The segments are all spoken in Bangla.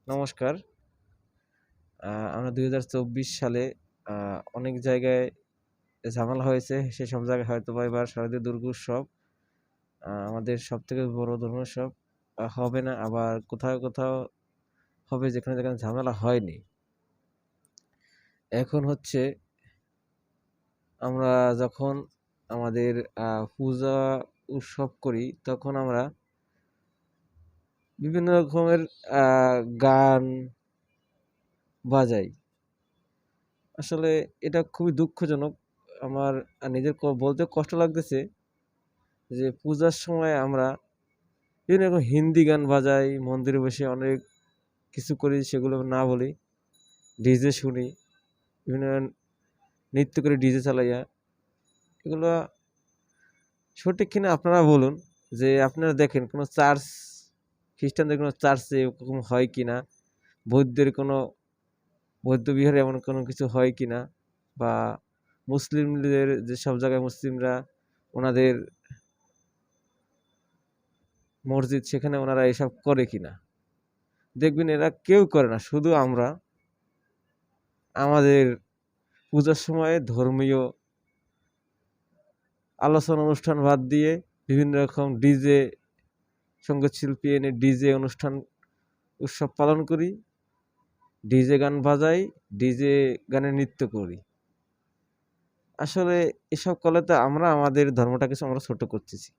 নমস্কার। আমরা ২০২৪ সালে আ অনেক জায়গায় ঝামেলা হয়েছে। সেসব জায়গায় হয়তোবা এবার শারদীয় দুর্গোৎসব আমাদের সবথেকে বড় ধর্মোৎসব হবে না। আবার কোথাও, কোথাও হবে যেখানে ঝামেলা হয়নি। এখন হচ্ছে আমরা যখন আমাদের পূজা উৎসব করি, তখন আমরা বিভিন্ন রকমের আ গান বাজাই। আসলে এটা খুবই দুঃখজনক। আমার নিজের বলতে কষ্ট লাগতেছে যে পূজার সময় আমরা বিভিন্ন রকম হিন্দি গান বাজাই, মন্দিরে বসে অনেক কিছু করি সেগুলো না বলি। ডিজে শুনি, বিভিন্ন নৃত্য করি ডিজে চালাইয়া। এগুলা সঠিক কিনা আপনারা বলুন। যে আপনারা দেখেন কোনো খ্রিস্টানদের কোনো চার্চে এরকম হয় কিনা? বৌদ্ধদের কোনো বৌদ্ধ বিহারে এমন কোনো কিছু হয় কিনা? বা মুসলিমদের যেসব জায়গায় মুসলিমরা ওনাদের মসজিদ সেখানে ওনারা এসব করে কিনা? দেখবেন এরা কেউ করে না। শুধু আমরা আমাদের পূজার সময়ে ধর্মীয় আলোচনা অনুষ্ঠান বাদ দিয়ে বিভিন্ন রকম ডিজে সঙ্গীত শিল্পী এনে ডিজে উৎসব পালন করি, ডিজে গান বাজাই, ডিজে গানে নৃত্য করি। আসলে এসব করলে তো আমরা আমাদের ধর্মটাকে আমরা ছোট করতেছি।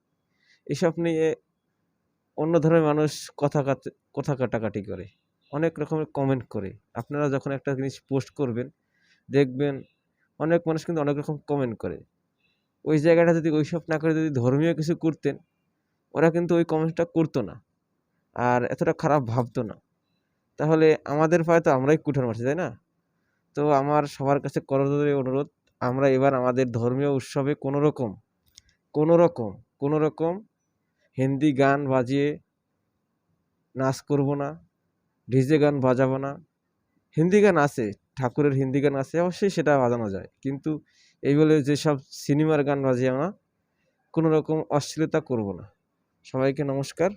এসব নিয়ে অন্য ধর্মের মানুষ কথা কাটাকাটি করে। অনেক রকমের কমেন্ট করে। আপনারা যখন একটা জিনিস পোস্ট করবেন, দেখবেন অনেক মানুষ কিন্তু অনেক রকম কমেন্ট করে। ওই জায়গাটা যদি ওইসব না করে যদি ধর্মীয় কিছু করতেন, ওরা কিন্তু ওই কমেন্টটা করতো না। আর এতটা খারাপ ভাবতো না। তাহলে আমাদের পায়ে তো আমরাই কুঠার মারছি, তাই না? তো আমার সবার কাছে করজোড়ে অনুরোধ, আমরা এবার আমাদের ধর্মীয় উৎসবে কোনোরকম কোনোরকম হিন্দি গান বাজিয়ে নাচ করব না, ডিজে গান বাজাবো না। হিন্দি গান আছে, ঠাকুরের হিন্দি গান আছে, অবশ্যই সেটা বাজানো যায়। কিন্তু এই বলে যেসব সিনেমার গান বাজিয়ে আমরা কোনোরকম অশ্লীলতা করব না। সবাইকে নমস্কার।